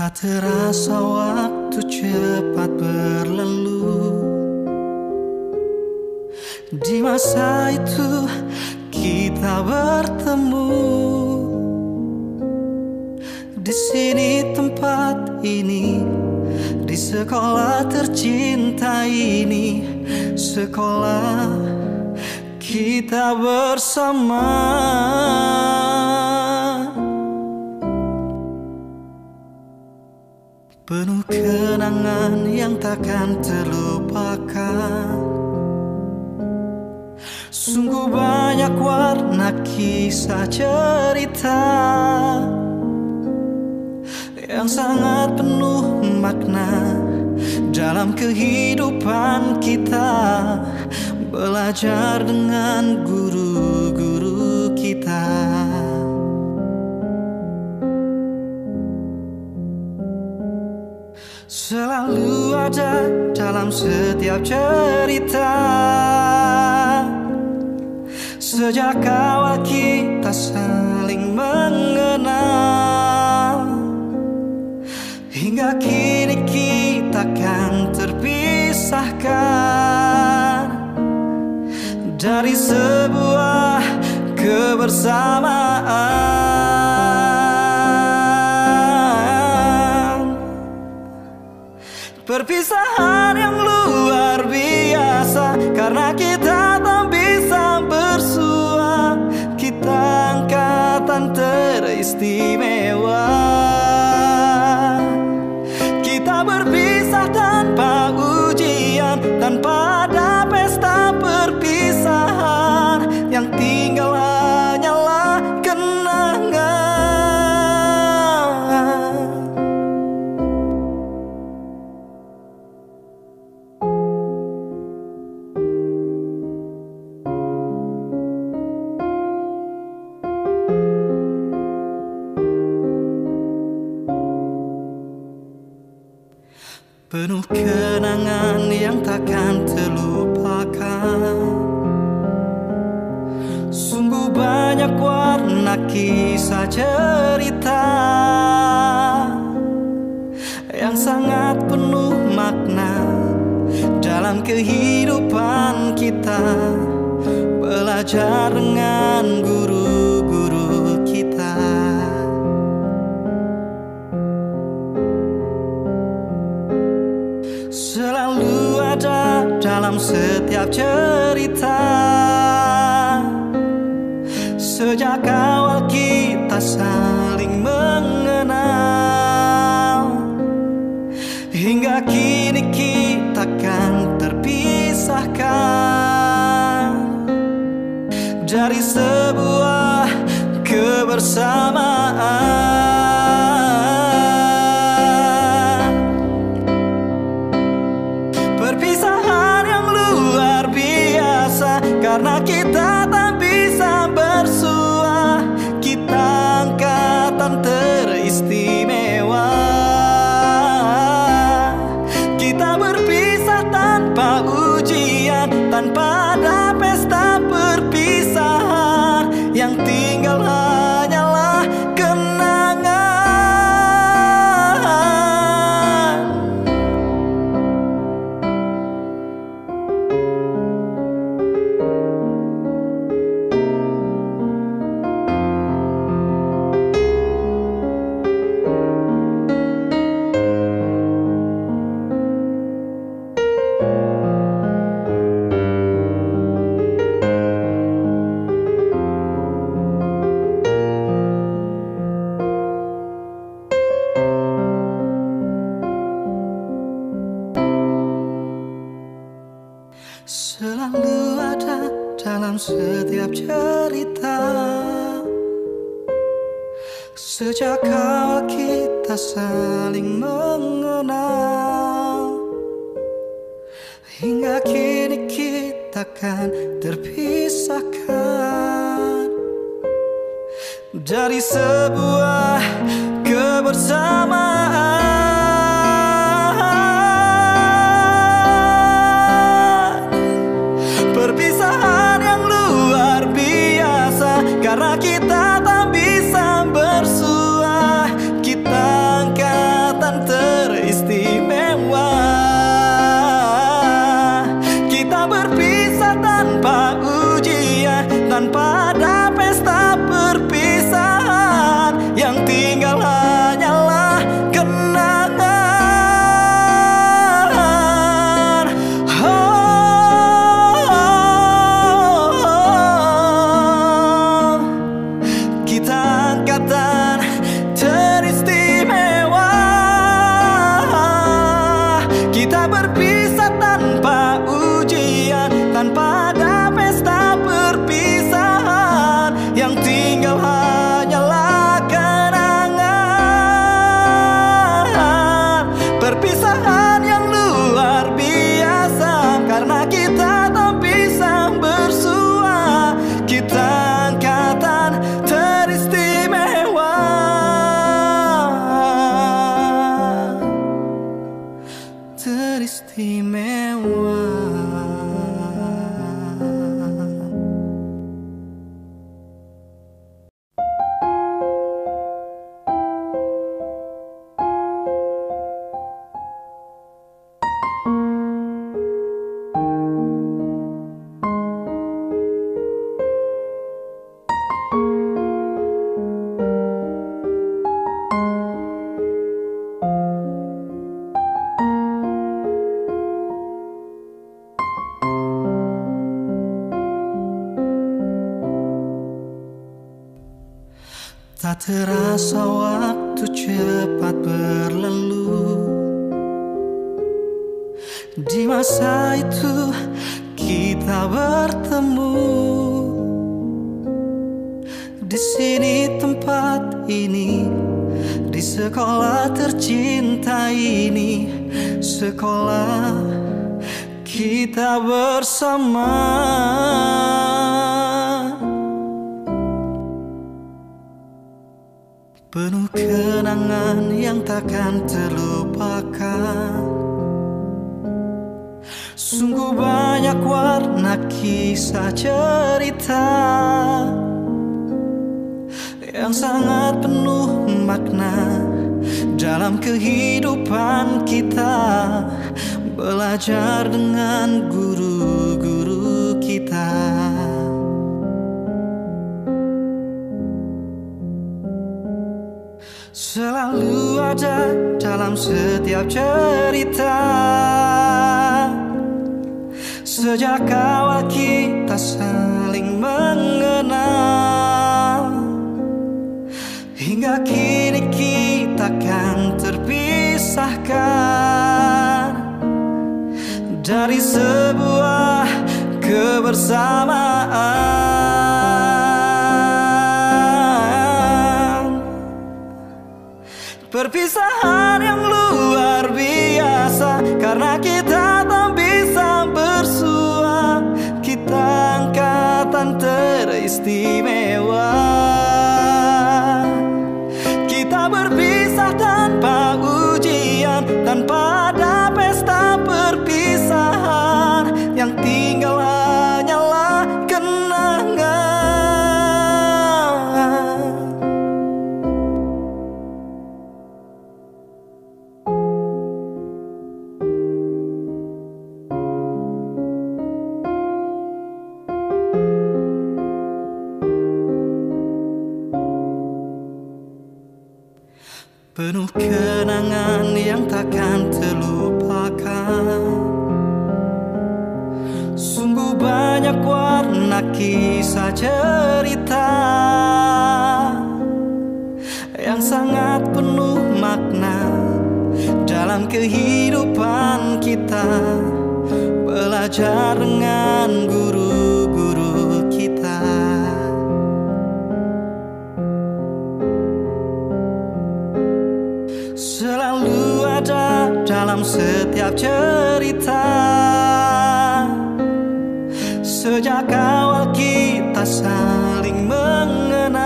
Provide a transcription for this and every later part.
Tak terasa waktu cepat berlalu. Di masa itu kita bertemu. Di sini tempat ini, di sekolah tercinta ini, sekolah kita bersama. Penuh kenangan yang takkan terlupakan. Sungguh banyak warna kisah cerita yang sangat penuh makna dalam kehidupan kita. Belajar dengan guru-guru kita. Selalu ada dalam setiap cerita. Sejak awal kita saling mengenal, hingga kini kita kan terpisahkan dari sebuah kebersamaan. Perpisahan yang luar biasa karena kita tak bisa bersua. Kita angkatan teristimewa. Kita berpisah tanpa ujian, tanpa ada pesta perpisahan. Yang tinggal hanyalah kenangan. Penuh kenangan yang takkan terlupakan. Sungguh banyak warna kisah cerita yang sangat penuh makna dalam kehidupan kita. Belajar dengan guru-guru kita. Selalu ada dalam setiap cerita. Sejak awal kita saling mengenal, hingga kini kita kan terpisahkan dari sebuah kebersamaan. Perpisahan yang luar biasa karena kita tak bisa bersua. Kita angkatan teristimewa. Kita berpisah tanpa ujian, tanpa ada pesta perpisahan. Yang tinggal hanyalah kenangan. Selalu ada dalam setiap cerita. Sejak awal kita saling mengenal, hingga kini kita kan terpisahkan dari sebuah kebersamaan. Perpisahan yang luar biasa karena kita tak bisa bersua. Kita angkat Tak terasa waktu cepat berlalu. Di masa itu kita bertemu. Di sini tempat ini, di sekolah tercinta ini, sekolah kita bersama. Penuh kenangan yang takkan terlupakan. Sungguh banyak warna kisah cerita yang sangat penuh makna dalam kehidupan kita. Belajar dengan guru-guru kita. Selalu ada dalam setiap cerita. Sejak awal kita saling mengenal, hingga kini kita kan terpisahkan dari sebuah kebersamaan. Perpisahan yang luar biasa karena kita tak bisa bersua. Kita angkatan teristimewa. Kita berpisah tanpa ujian, tanpa ada pesta perpisahan. Yang tinggal hanyalah kenangan. Penuh kenangan yang takkan terlupakan. Sungguh banyak warna kisah cerita yang sangat penuh makna dalam kehidupan kita. Belajar dengan guru-guru kita. Selalu ada dalam setiap cerita. Sejak awal kita saling mengenal,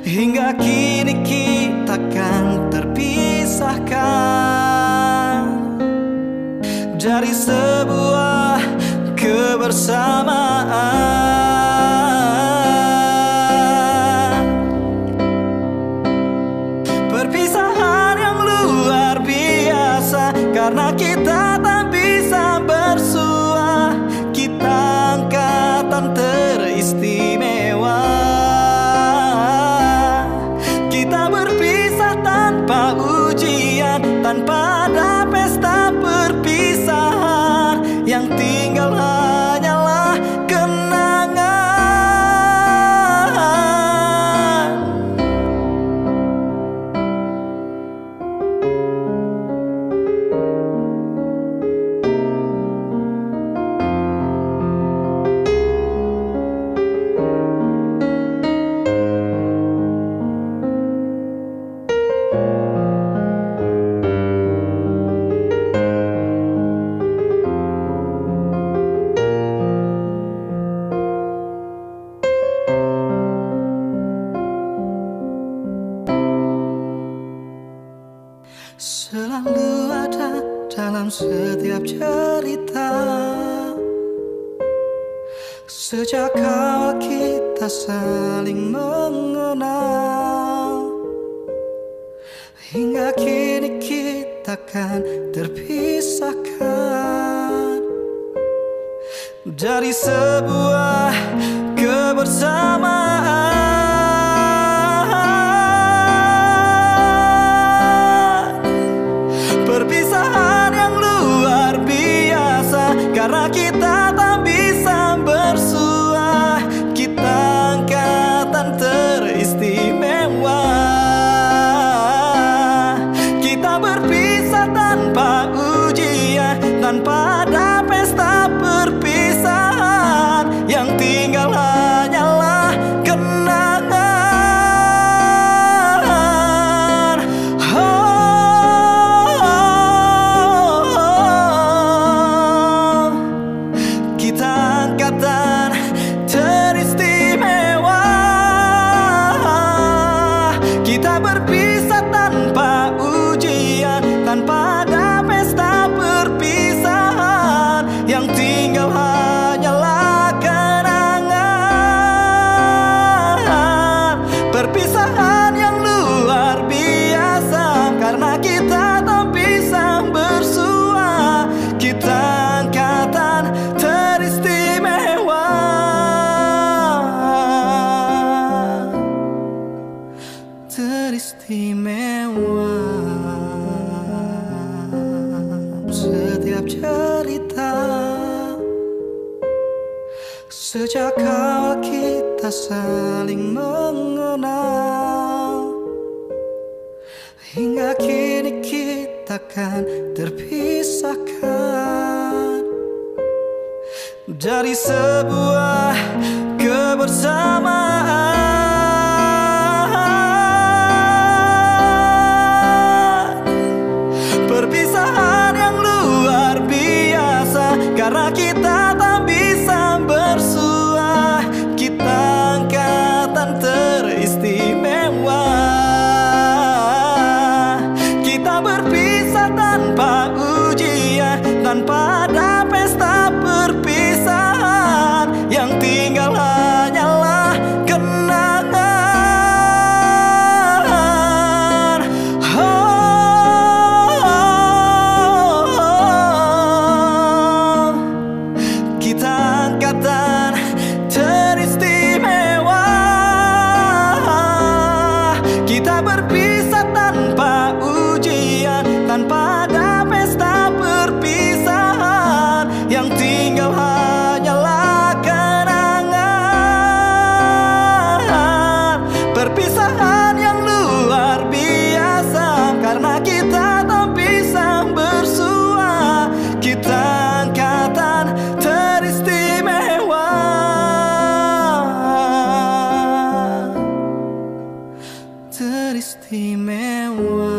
hingga kini kita kan terpisahkan dari sebuah kebersamaan. Perpisahan yang luar biasa karena kita tak bisa bersua. Kita angkatan teristimewa. Kita berpisah tanpa ujian, tanpa ada pesta perpisahan. Yang tinggal hanyalah kenangan. Selalu ada dalam setiap cerita. Sejak awal kita saling mengenal, hingga kini kita kan terpisahkan dari sebuah kebersamaan. Perpisahan yang luar biasa karena kita tak bisa bersua. Kita angkat Sejak awal kita saling mengenal, hingga kini kita kan terpisahkan dari sebuah kebersamaan. Perpisahan yang luar biasa, karena kita tak bisa bersua. Kita angkatan teristimewa. Kita berpisah tanpa ujian, tanpa ada pesta perpisahan. Yang tinggal hanyalah kenangan. Kita angkatan teristimewa. Kita berpisah tanpa ujian, tanpa ada pesta perpisahan. Yang tinggal hanyalah kenangan. Perpisahan yang luar biasa, karena kita tak bisa bersua. Kita angkatan teristimewa. Teristimewa.